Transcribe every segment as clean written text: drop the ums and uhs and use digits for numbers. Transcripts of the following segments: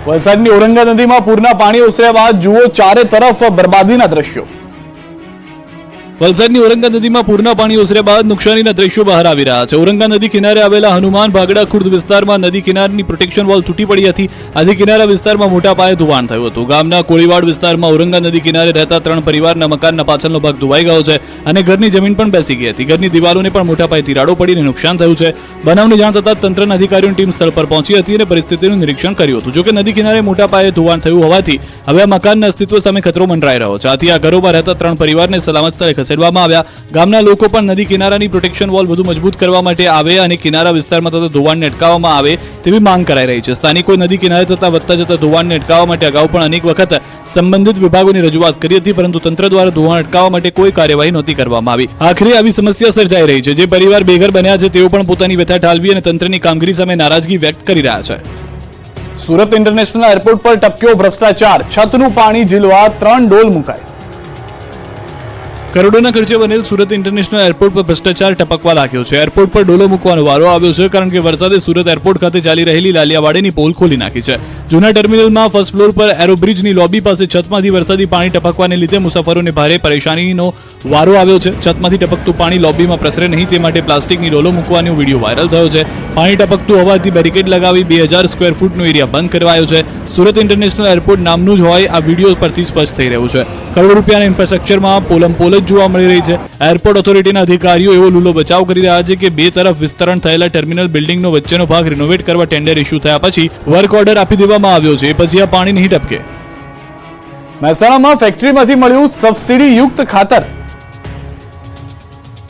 વલસાડની ઔરંગા નદીમાં પૂરના પાણી ઓસર્યા બાદ જુઓ ચારે તરફ બરબાદીના દ્રશ્યો। વલસાડની ઔરંગા નદીમાં પૂરના પાણી ઓસર્યા બાદ નુકસાનીના દ્રશ્યો બહાર આવી રહ્યા છે। ઔરંગા નદી કિનારે આવેલા હનુમાન ભાગડા ખુર્દ વિસ્તારમાં નદી કિનારની પ્રોટેક્શન વોલ તૂટી પડી હતી। આથી કિનારા વિસ્તારમાં મોટા પાયે ધોવાણ થયું હતું। ગામના કોળીવાડ વિસ્તારમાં ઔરંગા નદી કિનારે રહેતા 3 પરિવારના મકાનના પાછળનો ભાગ ધોવાઈ ગયો છે અને ઘરની જમીન પણ બેસી ગઈ હતી। ઘરની દિવાલોને પણ મોટા પાયે તિરાડો પડીને નુકસાન થયું છે। બનાવની જાણ થતાં તંત્રના અધિકારીઓની ટીમ સ્થળ પર પહોંચી હતી અને પરિસ્થિતિનું નિરીક્ષણ કર્યું હતું। જોકે નદી કિનારે મોટા પાયે ધોવાણ થયું હોવાથી હવે આ મકાનના અસ્તિત્વ સામે ખતરો મંડરાઈ રહ્યો છે। આથી આ ઘરોમાં રહેતા 3 પરિવારને સલામત સ્થળે ખસેડવામાં આવ્યા। ગામના લોકો પણ નદી કિનારાની પ્રોટેક્શન વોલ વધુ મજબૂત કરવા માટે આવે અને કિનારા વિસ્તારમાં થતા ધોવાણને અટકાવવામાં આવે તેવી માંગ કરાઈ રહી છે। સ્થાનિકોએ નદી કિનારે થતા વધતા જતા ધોવાણને અટકાવવા માટે અગાઉ પણ અનેક વખત સંબંધિત વિભાગોની રજૂઆત કરી હતી, પરંતુ તંત્ર દ્વારા ધોવાણ અટકાવવા માટે કોઈ કાર્યવાહી નહોતી કરવામાં આવી। આખરે આવી સમસ્યા સર્જાઈ રહી છે। જે પરિવાર બેઘર બન્યા છે તેઓ પણ પોતાની વ્યથા ઠાલવી અને તંત્રની કામગીરી સામે નારાજગી વ્યક્ત કરી રહ્યા છે। સુરત ઇન્ટરનેશનલ એરપોર્ટ પર ટપક્યો ભ્રષ્ટાચાર, છતનું પાણી ઝીલવા 3 ડોલ મુકાઈ। કરોડોના ખર્ચે બનેલ સુરત ઇન્ટરનેશનલ એરપોર્ટ પર ભ્રષ્ટાચાર ટપકવા લાગ્યો છે। એરપોર્ટ પર ડોલો મૂકવાનો વારો આવ્યો છે, કારણ કે વરસાદે સુરત એરપોર્ટ ખાતે ચાલી રહેલી લાલિયાવાડેની પોલ ખોલી નાખી છે। જૂના ટર્મિનલમાં ફર્સ્ટ ફ્લોર પર એરોબ્રિજની લોબી પાસે છતમાંથી વરસાદી પાણી ટપકવાને લીધે મુસાફરોને ભારે પરેશાનીનો વારો આવ્યો છે। છતમાંથી ટપકતું પાણી લોબીમાં પ્રસરે નહીં તે માટે પ્લાસ્ટિકની ડોલો મૂકવાનો વિડીયો વાયરલ થયો છે। પાણી ટપકતું હોવાથી બેરિકેડ લગાવી 2000 સ્ક્વેર ફૂટનો એરિયા બંધ કરવાયો છે। સુરત ઇન્ટરનેશનલ એરપોર્ટ નામનું જ હોય આ વિડીયો પરથી સ્પષ્ટ થઈ રહ્યું છે। કરોડો રૂપિયાના ઇન્ફ્રાસ્ટ્રક્ચરમાં પોલ જ જોવા મળી રહી છે। એરપોર્ટ ઓથોરિટીના અધિકારીઓ એવો લૂલો બચાવ કરી રહ્યા છે કે 2 તરફ વિસ્તરણ થયેલા ટર્મિનલ બિલ્ડિંગનો વચ્ચેનો ભાગ રિનોવેટ કરવા ટેન્ડર ઇસ્યુ થયા પછી વર્ક ઓર્ડર આપી દેવામાં આવ્યો છે, પછી આ પાણી નહીં ટપકે। મહેસાણામાં ફેક્ટરીમાંથી મળ્યું સબસિડી યુક્ત ખાતર।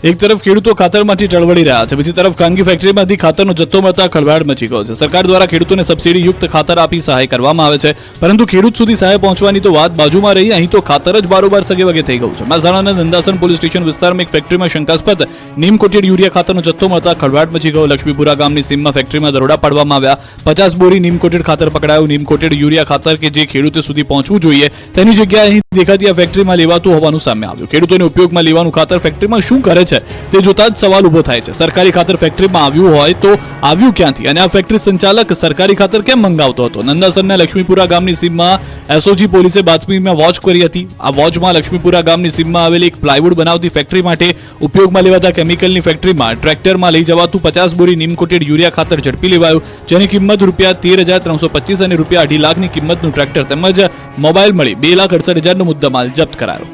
એક તરફ ખેડૂતો ખાતરમાંથી ચળવળી રહ્યા છે, બીજી તરફ ખાનગી ફેક્ટરીમાંથી ખાતરનો જથ્થો મળતા ખળભળાટ મચી ગયો છે। સરકાર દ્વારા ખેડૂતોને સબસિડી યુક્ત ખાતર આપી સહાય કરવામાં આવે છે, પરંતુ ખેડૂત સુધી સહાય પહોંચવાની તો વાત બાજુમાં રહી, અહીં તો ખાતર જ બારોબાર સગેવગે થઈ ગયું છે। મહેસાણાના નંદાસન પોલીસ સ્ટેશન વિસ્તારમાં એક ફેક્ટરીમાં શંકાસ્પદ નીમ કોટેડ યુરિયા ખાતરનો જથ્થો મળતા ખળભળાટ મચી ગયો। લક્ષ્મીપુરા ગામની સીમમાં ફેક્ટરીમાં દરોડા પાડવામાં આવ્યા। 50 બોરી નીમ કોટેડ ખાતર પકડાયું। નીમ કોટેડ યુરિયા ખાતર કે જે ખેડૂતો સુધી પહોંચવું જોઈએ તેની જગ્યાએ અહીં દેખાતી આ ફેક્ટરીમાં લેવાતું હોવાનું સામે આવ્યું। ખેડૂતોને ઉપયોગમાં લેવાનું ખાતર ફેક્ટરીમાં શું કરે છે તે જોતા જ સવાલ ઉભો થાય છે। સરકારી ખાતર ફેક્ટરીમાં આવ્યું હોય તો આવ્યું ક્યાંથી, અને આ ફેક્ટરી સંચાલક સરકારી ખાતર કેમ મંગાવતો હતો? નંદાસરના લક્ષ્મીપુરા ગામની સીમમાં એસઓજી પોલીસે બાતમીમાં વોચ કરી હતી। આ વોચમાં લક્ષ્મીપુરા ગામની સીમમાં આવેલી એક પ્લાયવુડ બનાવતી ફેક્ટરી માટે ઉપયોગમાં લેવાતા કેમિકલની ફેક્ટરીમાં ટ્રેક્ટરમાં લઈ જવાતું 50 બોરી નીમ કોટેડ યુરિયા ખાતર ઝડપી લેવાયું, જેની કિંમત ₹13,325 અને ₹2.5 લાખની કિંમતનું ટ્રેક્ટર તેમજ મોબાઈલ મળી ₹2,68,000નો મુદ્દામાલ જપ્ત કરાયો।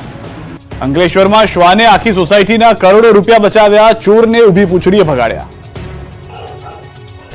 અંકલેશ્વરમાં શ્વાને આખી સોસાયટીના કરોડો રૂપિયા બચાવ્યા, ચોરને ઊભી પૂંછડીએ ભગાડ્યા।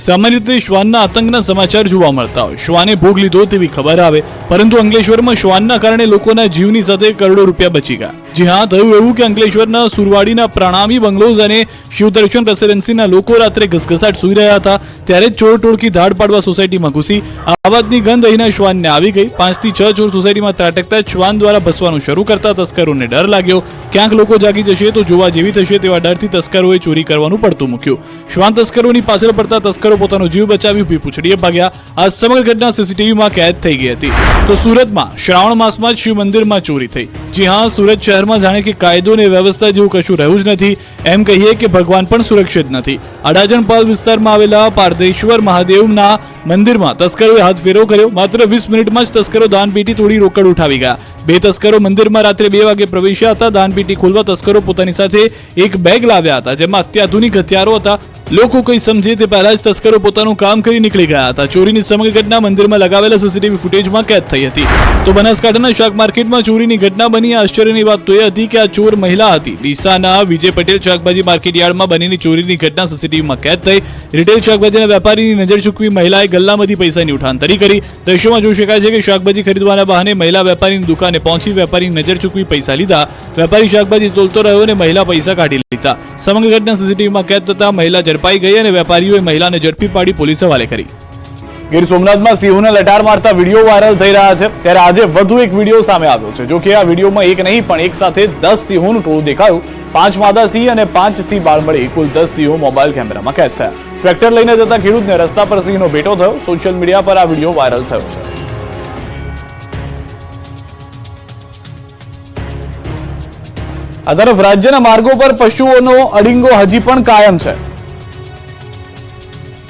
સામાન્ય રીતે શ્વાનના આતંકના સમાચાર જોવા મળતા હોય, શ્વાને ભોગ લીધો તેવી ખબર આવે, પરંતુ અંકલેશ્વરમાં શ્વાનના કારણે લોકોના જીવની સાથે કરોડો રૂપિયા બચી ગયા। જી હા, થયું એવું કે અંકલેશ્વરના સુરવાડીના પ્રણામી બંગલોઝ અને શિવદર્શન રેસિડેન્સીના લોકો રાત્રે ઘસઘસાટ સૂઈ રહ્યા હતા, ત્યારે ચોર ટોળકી ધાડ પાડવા સોસાયટીમાં ઘૂસી આવાજની ગંધ અહીંના શ્વાનને આવી ગઈ। 5 થી 6 ચોર સોસાયટીમાં ત્રાટકતા શ્વાન દ્વારા ભસવાનું શરૂ કરતા તસ્કરોને ડર લાગ્યો। ક્યાંક લોકો જાગી જશે તો જોવા જેવી થશે તેવા ડરથી તસ્કરોએ ચોરી કરવાનું પડતું મૂક્યું। શ્વાન તસ્કરોની પાછળ પડતા તસ્કરો પોતાનો જીવ બચાવી ઊભી પૂંછડીએ ભાગ્યા। આ સમગ્ર ઘટના સીસીટીવીમાં કેદ થઈ ગઈ હતી। તો સુરતમાં શ્રાવણ માસમાં જ શિવ મંદિરમાં ચોરી થઈ। જી હા, સુરત શહેરમાં જાણે કે કાયદો અને વ્યવસ્થા જેવું કશું રહ્યું જ નથી, એમ કહીએ કે ભગવાન પણ સુરક્ષિત નથી। અડાજણપાલ વિસ્તારમાં આવેલા પારદેશ્વર મહાદેવના મંદિરમાં તસ્કરોએ હાથ ફેરો કર્યો। માત્ર 20 મિનિટમાં જ તસ્કરો દાનપેટી તોડી રોકડ ઉઠાવી ગયા। 2 તસ્કરો મંદિરમાં રાત્રે 2 વાગે પ્રવેશ્યા હતા। દાનપેટી ખોલવા તસ્કરો પોતાની સાથે એક બેગ લાવ્યા હતા, જેમાં અત્યાધુનિક હથિયારો હતા। લોકો કંઈ સમજે તે પહેલા જ તસ્કરો પોતાનું કામ કરી નીકળી ગયા હતા। ચોરીની સમગ્ર ઘટના મંદિરમાં લગાવેલા સીસીટીવી ફૂટેજમાં કેદ થઈ હતી। તો બનાસકાંઠાના શાક માર્કેટમાં ચોરીની ઘટના બની। આશ્ચર્યની વાત તો એ હતી કે આ ચોર મહિલા હતી। ડીસાના વિજય પટેલ શાકભાજી માર્કેટ યાર્ડમાં બનેલી ચોરીની ઘટના સીસીટીવીમાં કેદ થઈ। રિટેલ શાકભાજીના વેપારીની નજર ચૂકવી મહિલાએ ગલ્લામાંથી પૈસાની ઉઠાંતરી કરી। દ્રશ્યોમાં જોઈ શકાય છે કે શાકભાજી ખરીદવાના બહાને મહિલા વેપારીની દુકાને પહોંચી વેપારીની નજર ચૂકવી પૈસા લીધા। વેપારી શાકભાજી તોલતો રહ્યો અને મહિલા પૈસા કાઢી લીધા। સમગ્ર ઘટના સીસીટીવીમાં કેદ થતા મહિલા ઝડપાઈ ગઈ અને વેપારીઓએ મહિલાને ઝડપી પાડી પોલીસ હવાલે કરી। ગીર સોમનાથમાં સિંહોને લટાર મારતા વિડીયો વાયરલ થઈ રહ્યા છે, ત્યારે આજે વધુ એક વિડીયો સામે આવ્યો છે। જો કે આ વિડીયોમાં એક નહીં પણ એક સાથે 10 સિંહોનું ટોળું દેખાયું। 5 માદા સિંહ અને 5 સિંહ બાળ મળી કુલ 10 સિંહો મોબાઈલ કેમેરામાં કેદ થયા। ટ્રેક્ટર લઈને જતા ખેડૂતને રસ્તા પર સિંહનો ભેટો થયો। સોશિયલ મીડિયા પર આ વિડીયો વાયરલ થયો છે। આ તરફ રાજ્યના માર્ગો પર પશુઓનો અડિંગો હજી પણ કાયમ છે।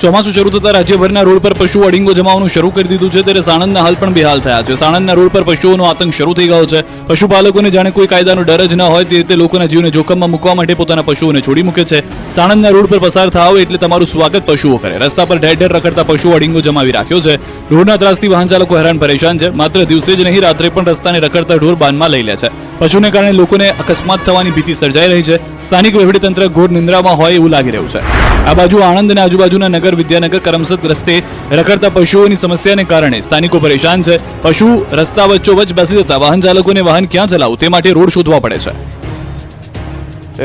ચોમાસું શરૂ થતા રાજ્યભરના રોડ પર પશુઓ અડીંગો જમાવવાનું શરૂ કરી દીધું છે, ત્યારે સાણંદના હાલ પણ બેહાલ થયા છે. સાણંદના રોડ પર પશુઓનો આતંક શરૂ થઈ ગયો છે. પશુપાલકોને જાણે કોઈ કાયદાનો ડર જ ન હોય તે રીતે લોકોના જીવને જોખમમાં મૂકવા માટે પોતાના પશુઓને છોડી મૂકે છે. સાણંદના રોડ પર પસાર થાવ એટલે તમારું સ્વાગત પશુઓ કરે. રસ્તા પર ઢેર ઢેર રખડતા પશુઓ અડીંગો જમાવી રાખ્યો છે. રોડના ત્રાસથી વાહન ચાલકો હેરાન પરેશાન છે. માત્ર દિવસે જ નહીં, રાત્રે પણ રસ્તાને રખડતા ઢોર બાનમાં લઈ લે છે. પશુને કારણે લોકોને અકસ્માત થવાની ભીતિ સર્જાઈ રહી છે. સ્થાનિક વહીવટીતંત્ર ઘોર નિંદ્રામાં હોય એવું લાગી રહ્યું છે. આ બાજુ આણંદ અને આજુબાજુના નગર, વિદ્યાનગર, કરમસદ રસ્તે રખડતા પશુઓની સમસ્યાને કારણે સ્થાનિકો પરેશાન છે. પશુ રસ્તા વચ્ચોવચ્ચ બેસી જતા વાહન ચાલકોને વાહન ક્યાં ચલાવવું તે માટે રોડ શોધવા પડે છે.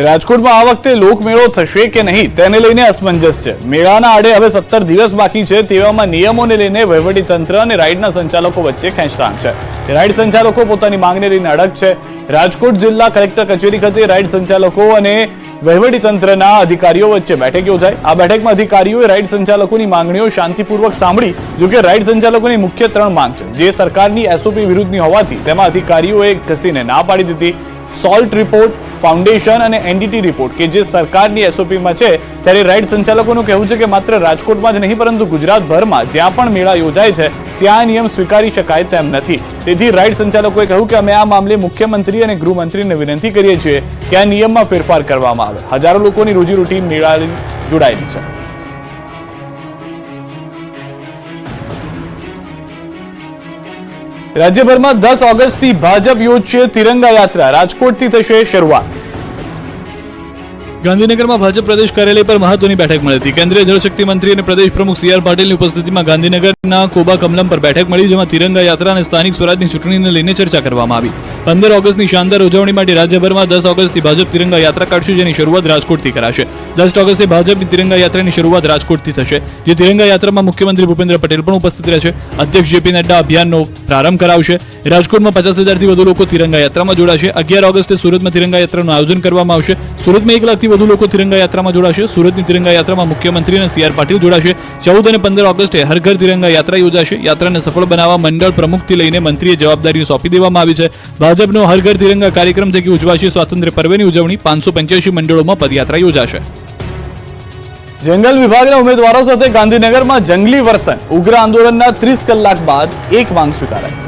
રાજકોટમાં આ વખતે લોકમેળો થશે કે નહીં તેને લઈને અસમંજસ છે. મેળાના આડે હવે 17 દિવસ બાકી છે. તેવામાં નિયમોને લઈને વહીવટીતંત્ર અને રાઇડના સંચાલકો વચ્ચે ખેંચતાણ છે. રાઇડ સંચાલકો પોતાની માંગને લઈને અડગ છે. રાજકોટ જિલ્લા કલેક્ટર કચેરી ખાતે રાઇડ સંચાલકો અને વહીવટીતંત્રના અધિકારીઓ વચ્ચે બેઠક યોજાઈ. આ બેઠકમાં અધિકારીઓએ રાઇડ સંચાલકોની માંગણીઓ શાંતિપૂર્વક સાંભળી. જોકે રાઇડ સંચાલકોની મુખ્ય 3 માંગ છે, જે સરકારની એસઓપી વિરુદ્ધની હોવાથી તેમાં અધિકારીઓએ ઘસીને ના પાડી દીધી. સોલ્ટ રિપોર્ટ, ફાઉન્ડેશન અને એનડીટી રિપોર્ટ કે જે સરકારની એસઓપીમાં છે, ત્યારે રાઇડ સંચાલકોનું કહેવું છે કે માત્ર રાજકોટમાં જ નહીં પરંતુ ગુજરાતભરમાં જ્યાં પણ મેળા યોજાય છે ત્યાં નિયમ સ્વીકારી શકાય તેમ નથી. તેથી રાઇડ સંચાલકોએ કહ્યું કે અમે આ મામલે મુખ્યમંત્રી અને ગૃહમંત્રીને વિનંતી કરીએ છીએ કે આ નિયમમાં ફેરફાર કરવામાં આવે. હજારો લોકોની રોજીરોટી મેળાથી જોડાયેલી છે. રાજ્યભરમાં 10 ઓગસ્ટથી ભાજપ યોજશે તિરંગા યાત્રા. રાજકોટથી થશે શરૂઆત. ગાંધીનગરમાં ભાજપ પ્રદેશ કાર્યાલય પર મહત્વની બેઠક મળી હતી. કેન્દ્રીય જળશક્તિ મંત્રી અને પ્રદેશ પ્રમુખ સી આર પાટીલની ઉપસ્થિતિમાં ગાંધીનગરના કોબા કમલમ પર બેઠક મળી, જેમાં તિરંગા યાત્રા અને સ્થાનિક સ્વરાજની ચૂંટણીને લઈને ચર્ચા કરવામાં આવી. 15 ઓગસ્ટની શાનદાર ઉજવણી માટે રાજ્યભરમાં 10 ઓગસ્ટથી ભાજપ તિરંગા યાત્રા કાઢશે, જેની શરૂઆત રાજકોટથી કરાશે. 10 ઓગસ્ટે ભાજપની તિરંગા યાત્રાની શરૂઆત રાજકોટથી થશે, જે તિરંગા યાત્રામાં મુખ્યમંત્રી ભૂપેન્દ્ર પટેલ પણ ઉપસ્થિત રહેશે. અધ્યક્ષ જેપી નડ્ડા અભિયાનનો પ્રારંભ કરાવશે. રાજકોટમાં 50,000થી વધુ લોકો તિરંગા યાત્રામાં જોડાશે. 11 ઓગસ્ટે સુરતમાં તિરંગા યાત્રાનું આયોજન કરવામાં આવશે. સુરતમાં 1 લાખથી વધુ લોકો તિરંગા યાત્રામાં જોડાશે. સુરતની તિરંગા યાત્રામાં મુખ્યમંત્રી અને સી આર પાટીલ જોડાશે. 14 અને 15 ઓગસ્ટે હર ઘર તિરંગા યાત્રા યોજાશે. યાત્રાને સફળ બનાવવા મંડળ પ્રમુખથી લઈને મંત્રીએ જવાબદારીઓ સોંપી દેવામાં આવી છે. ભાજપનો હર ઘર તિરંગા કાર્યક્રમ થકી ઉજવાશે સ્વાતંત્ર્ય પર્વની ઉજવણી. 585 મંડળોમાં પદયાત્રા યોજાશે. જંગલ વિભાગના ઉમેદવારો સાથે ગાંધીનગરમાં જંગલી વર્તન. ઉગ્ર આંદોલનના 30 કલાક બાદ એક માંગ સ્વીકારાઈ.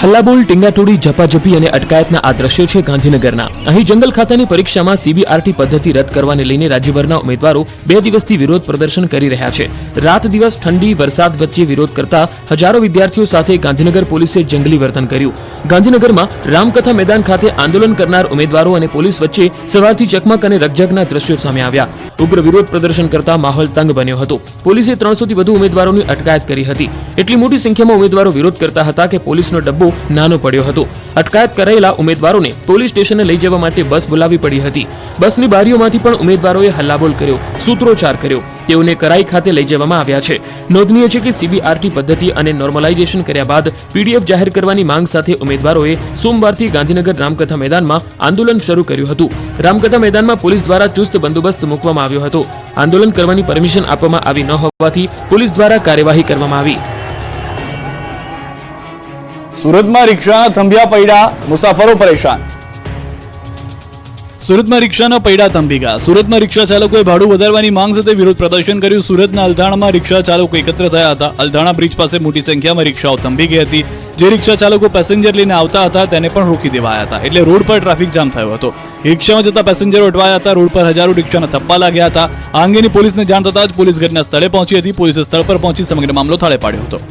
હલ્લાબોલ, ટીંગાટોળી, ઝપાઝપી અને અટકાયતના આ દ્રશ્યો છે ગાંધીનગરના. અહીં જંગલ ખાતાની પરીક્ષામાં સીબીઆરટી પદ્ધતિ રદ કરવાને લઈને રાજ્યભરના ઉમેદવારો 2 દિવસથી વિરોધ પ્રદર્શન કરી રહ્યા છે. રાત દિવસ ઠંડી, વરસાદ વચ્ચે વિરોધ કરતા હજારો વિદ્યાર્થીઓ સાથે ગાંધીનગર પોલીસે જંગલી વર્તન કર્યું. ગાંધીનગરમાં રામકથા મેદાન ખાતે આંદોલન કરનાર ઉમેદવારો અને પોલીસ વચ્ચે સવારથી ચકમક અને રકઝકના દ્રશ્યો સામે આવ્યા. ઉગ્ર વિરોધ પ્રદર્શન કરતા માહોલ તંગ બન્યો હતો. પોલીસે 300થી વધુ ઉમેદવારોની અટકાયત કરી હતી. એટલી મોટી સંખ્યામાં ઉમેદવારો વિરોધ કરતા હતા કે પોલીસનો ડબ્બો નાનો પડ્યો હતો. અટકાયત કરાયેલા ઉમેદવારોને પોલીસ સ્ટેશને લઈ જવા માટે બસ બોલાવી પડી હતી. બસની બારીઓમાંથી પણ ઉમેદવારોએ હલ્લાબોલ કર્યો, સૂત્રોચ્ચાર કર્યો. તેઓને કરાઈ ખાતે લઈ જવામાં આવ્યા છે. નોંધનીય છે કે સીબીઆરટી પદ્ધતિ અને નોર્મલાઇઝેશન કર્યા બાદ પીડીએફ જાહેર કરવાની માંગ સાથે ઉમેદવારોએ સોમવારથી ગાંધીનગર રામકથા મેદાનમાં આંદોલન શરૂ કર્યું હતું. રામકથા મેદાનમાં પોલીસ દ્વારા ચુસ્ત બંદોબસ્ત મૂકવામાં આવ્યો હતો. આંદોલન કરવાની પરમિશન આપવામાં આવી ન હોવાથી પોલીસ દ્વારા કાર્યવાહી કરવામાં આવી. સુરતમાં રિક્ષાના થંભિયા પડ્યા, મુસાફરો પરેશાન. સુરતમાં રિક્ષાના પૈડા થંભી ગયા. સુરતમાં રિક્ષા ચાલકોએ ભાડું વધારવાની માંગ સાથે વિરોધ પ્રદર્શન કર્યું. સુરતના અલથાણામાં રિક્ષા ચાલકો એકત્ર થયા હતા. અલથાણા બ્રિજ પાસે મોટી સંખ્યામાં રિક્ષાઓ થંભી ગઈ હતી. જે રિક્ષા ચાલકો પેસેન્જર લઈને આવતા હતા તેને પણ રોકી દેવાયા હતા, એટલે રોડ પર ટ્રાફિક જામ થયો હતો. રિક્ષામાં જતા પેસેન્જરો અટવાયા હતા. રોડ પર હજારો રિક્ષાના થપ્પા લાગ્યા હતા. આ અંગેની પોલીસને જાણ થતા જ પોલીસ ઘટના સ્થળે પહોંચી હતી. પોલીસે સ્થળ પર પહોંચી સમગ્ર મામલો થાળે પાડ્યો હતો.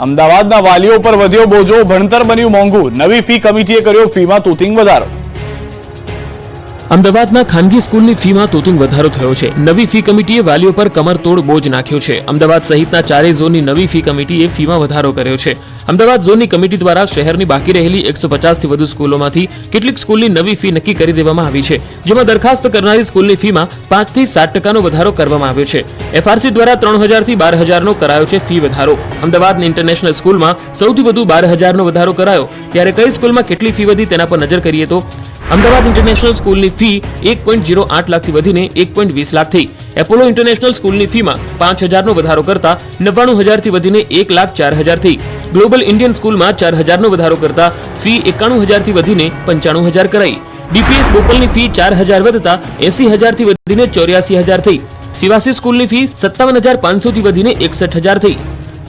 અમદાવાદના વાલીઓ પર વધ્યો બોજો, ભણતર બન્યું મોંઘું. નવી ફી કમિટીએ કર્યો ફીમાં તૂતિંગ વધારો. અમદાવાદના ખાનગી સ્કૂલની ફીમાં તૂતિંગ વધારો થયો છે. નવી ફી કમિટીએ વાલીઓ પર કમરતોડ બોજ નાખ્યો છે. અમદાવાદ સહિતના 4 ઝોનની નવી ફી કમિટીએ ફીમાં વધારો કર્યો છે. અમદાવાદ ઝોનની કમિટી દ્વારા શહેરની બાકી રહેલી 150થી વધુ સ્કૂલોમાંથી કેટલીક સ્કૂલની નવી ફી નક્કી કરી દેવામાં આવી છે, જેમાં દરખાસ્ત કરનારી સ્કૂલની ફીમાં 5થી 7% વધારો કરવામાં આવ્યો છે. એફઆરસી દ્વારા 3000થી 12000નો કરાયો છે ફી વધારો. અમદાવાદની ઇન્ટરનેશનલ સ્કૂલમાં સૌથી વધુ 12000નો વધારો કરાયો. ત્યારે કઈ સ્કૂલમાં કેટલી ફી વધી તેના પર નજર કરીએ તો અમદાવાદ ઇન્ટરનેશનલ સ્કૂલની ફી 1.08 લાખથી વધીને 1.20 લાખ થઈ. એપોલો ઇન્ટરનેશનલ સ્કૂલની ફીમાં 5000નો વધારો કરતા 99000થી વધીને 1,04,000 થઈ. ગ્લોબલ ઇન્ડિયન સ્કૂલમાં 4000નો વધારો કરતા ફી 91000થી વધીને 95000 કરાઈ. ડીપીએસ બોપલની ફી 4000 વધતા 80000થી વધીને 84000 થઈ. શિવાસી સ્કૂલની ફી 57,500 થી વધીને 61,000 થઈ.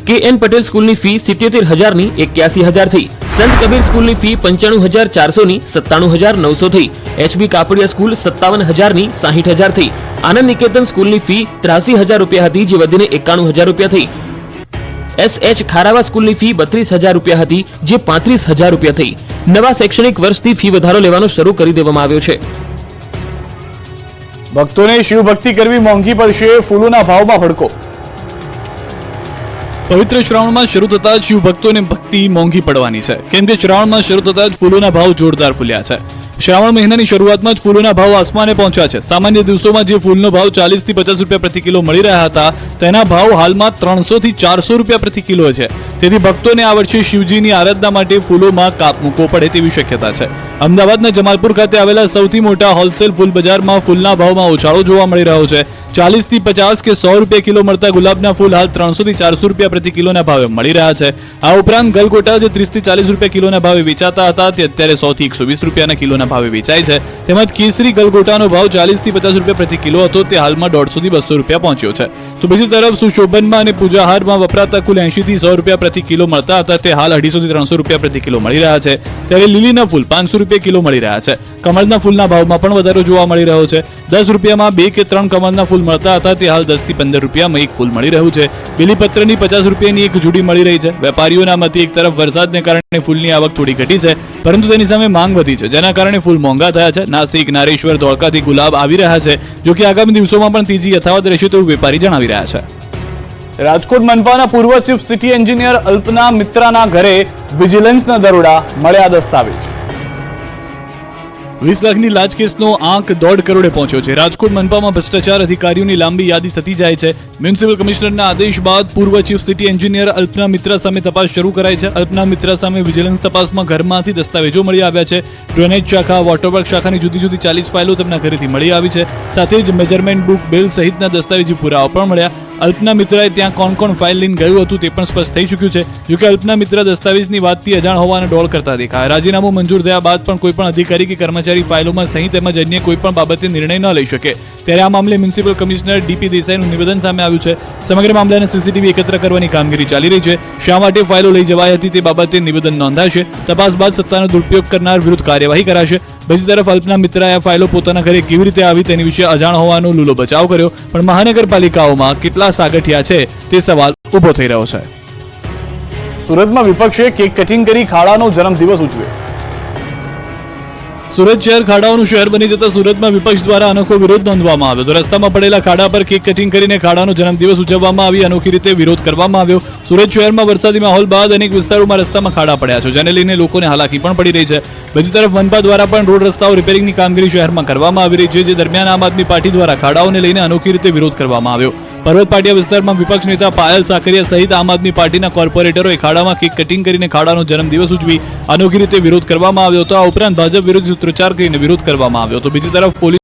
KN પટેલ સ્કૂલની ફી 77,000 ની 81,000 થઈ. સંત કબીર સ્કૂલની ફી 95,400 ની 97,900 થઈ. HB કાપડિયા સ્કૂલ 57,000 ની 60,000 થઈ. આનંદ નિકેતન સ્કૂલની ફી 83,000 રૂપિયા હતી, જે વધીને 91,000 રૂપિયા થઈ. SH ખારાવા સ્કૂલની ફી 32,000 રૂપિયા હતી, જે 35,000 રૂપિયા થઈ. નવા શૈક્ષણિક વર્ષથી ફી વધારો લેવાનો શરૂ કરી દેવામાં આવ્યો છે. ભક્તોને શિવભક્તિ કરવી મોંઘી પડશે, ફૂલોના ભાવમાં ભડકો. પવિત્ર શ્રાવણમાં શરૂ થતા જ શિવ ભક્તોને ભક્તિ મોંઘી પડવાની છે, કેમ કે શ્રાવણમાં શરૂ થતા જ ફૂલોના ભાવ જોરદાર ફૂલ્યા છે. શ્રાવણ મહિનાની શરૂઆતમાં જ ફૂલોના ભાવ આસમાને પહોંચ્યા છે. સામાન્ય દિવસોમાં જે ફૂલનો ભાવ 40 થી 50 રૂપિયા પ્રતિ કિલો મળી રહ્યા હતા, તેના ભાવ હાલમાં 300 થી 400 રૂપિયા પ્રતિ કિલો છે. તેથી ભક્તોને આ વર્ષે શિવજીની આરાધના માટે ફૂલોમાં કાપ મૂકવો પડે તેવી શક્યતા છે. અમદાવાદના જમાલપુર ખાતે આવેલા સૌથી મોટા હોલસેલ ફૂલ બજારમાં ફૂલના ભાવમાં ઉછાળો જોવા મળી રહ્યો છે. 40 થી 50 કે 100 રૂપિયા કિલો મળતા ગુલાબના ફૂલ હાલ 300 થી 400 રૂપિયા પ્રતિ કિલોના ભાવે મળી રહ્યા છે. આ ઉપરાંત ગલગોટા જે 30 થી 40 રૂપિયા કિલોના ભાવે વેચાતા હતા, તે અત્યારે 100 થી 120 રૂપિયાના કિલોના ભાવે વેચાય છે. તેમજ કેસરી ગલગોટાનો ભાવ 40 થી 50 રૂપિયા પ્રતિ કિલો હતો, તે હાલમાં 150 થી 200 રૂપિયા પહોંચ્યો છે. તો બીજી તરફ સુશોભનમાં અને પૂજાહારમાં વપરાતા કુલ 80 થી 100 રૂપિયા પ્રતિ કિલો મળતા હતા, તે હાલ 250 થી 300 રૂપિયા પ્રતિ કિલો મળી રહ્યા છે. ત્યારે લીલીના ફૂલ 500 રૂપિયા કિલો મળી રહ્યા છે. કમળના ફૂલના ભાવમાં પણ વધારો જોવા મળી રહ્યો છે. 10 રૂપિયામાં 2 કે 3 કમળના ફૂલ મળતા હતા, તે હાલ 10 થી 15 રૂપિયામાં એક ફૂલ મળી રહ્યું છે. બીલીપત્રની 50 રૂપિયાની એક જોડી મળી રહી છે. વેપારીઓના મતે એક તરફ વરસાદને કારણે ફૂલની આવક થોડી ઘટી છે, પરંતુ તેની સામે માંગ વધી છે, જેના કારણે ફૂલ મોંઘા થયા છે. નાસિક, નારેશ્વર, ધોળકાથી ગુલાબ આવી રહ્યા છે, જો કે આગામી દિવસોમાં પણ તેજી યથાવત રહેશે તેવું વેપારી જણાવી રહ્યા છે. રાજકોટ મનપાના પૂર્વ ચીફ સિટી એન્જિનિયર અલ્પના મિત્રાના ઘરે વિજિલન્સના દરોડા, મળ્યા દસ્તાવેજ. 20 લાખની લાંચ કેસનો આંક 1.5 કરોડે પહોંચ્યો છે. રાજકોટ મનપામાં ભ્રષ્ટાચાર અધિકારીઓની લાંબી યાદી થતી જાય છે. મ્યુનિસિપલ કમિશનરના આદેશ બાદ પૂર્વ chief city engineer alpana Mitra સામે તપાસ શરૂ કરાઈ છે. અલ્પના મિત્રા સામે વિજિલન્સ તપાસમાં ઘરમાંથી દસ્તાવેજો મળી આવ્યા છે. ડ્રેનેજ શાખા, વોટરવર્ક શાખાની જુદી જુદી 40 ફાઇલો તેમના ઘરેથી મળી આવી છે. સાથે જ મેજરમેન્ટ બુક, બિલ સહિતના દસ્તાવેજી પુરાવા પણ મળ્યા. અલ્પના મિત્રાએ ત્યાં કોણ કોણ ફાઇલ લઈને ગયું હતું તે પણ સ્પષ્ટ થઈ ચૂક્યું છે. જોકે અલ્પના મિત્રા દસ્તાવેજની વાતથી અજાણ હોવાનો ડોળ કરતા દેખાયા. રાજીનામું મંજૂર થયા બાદ પણ કોઈ પણ અધિકારી કે કર્મચારી ફાઇલોમાં સહી તેમજ અન્ય કોઈ પણ બાબતે નિર્ણય ન લઈ શકે. ત્યારે આ મામલે મ્યુનિસિપલ કમિશનર ડીપી દેસાઈનું નિવેદન સામે આવ્યું છે. સમગ્ર મામલાને સીસીટીવી એકત્ર કરવાની કામગીરી ચાલી રહી છે. શા માટે ફાઇલો લઈ જવાઈ હતી તે બાબતે નિવેદન નોંધાશે. તપાસ બાદ સત્તાનો દુરુપયોગ કરનાર વિરુદ્ધ કાર્યવાહી કરાશે. બીજી તરફ અલ્પના મિત્રાએ આ ફાઇલો પોતાના ઘરે કેવી રીતે આવી તેની વિશે અજાણ હોવાનો લૂલો બચાવ કર્યો, પણ મહાનગરપાલિકાઓમાં કેટલા સાગઠિયા છે તે સવાલ ઉભો થઈ રહ્યો છે. સુરતમાં વિપક્ષે કેક કટિંગ કરી ખાડાનો જન્મદિવસ ઉજવ્યો. સુરત શહેર ખાડાઓનું શહેર બની જતા સુરતમાં વિપક્ષ દ્વારા અનોખો વિરોધ નોંધવામાં આવ્યો. તો રસ્તામાં પડેલા ખાડા પર કેક કટિંગ કરીને ખાડાનો જન્મદિવસ ઉજવવામાં આવી અનોખી રીતે વિરોધ કરવામાં આવ્યો. સુરત શહેરમાં વરસાદી માહોલ બાદ અનેક વિસ્તારોમાં રસ્તામાં ખાડા પડ્યા છે, જેને લઈને લોકોને હાલાકી પણ પડી રહી છે. બીજી તરફ મનપા દ્વારા પણ રોડ રસ્તાઓ રિપેરિંગની કામગીરી શહેરમાં કરવામાં આવી રહી છે, જે દરમિયાન આમ આદમી પાર્ટી દ્વારા ખાડાઓને લઈને અનોખી રીતે વિરોધ કરવામાં આવ્યો. પર્વત પાટિયા વિસ્તારમાં વિપક્ષ નેતા પાયલ સાકરિયા સહિત આમ આદમી પાર્ટીના કોર્પોરેટરોએ ખાડામાં કેક કટિંગ કરીને ખાડાનો જન્મદિવસ ઉજવી અનોખી રીતે વિરોધ કરવામાં આવ્યો હતો. આ ઉપરાંત ભાજપ વિરુદ્ધ સૂત્રોચ્ચાર કરીને વિરોધ કરવામાં આવ્યો હતો. બીજી તરફ પોલીસ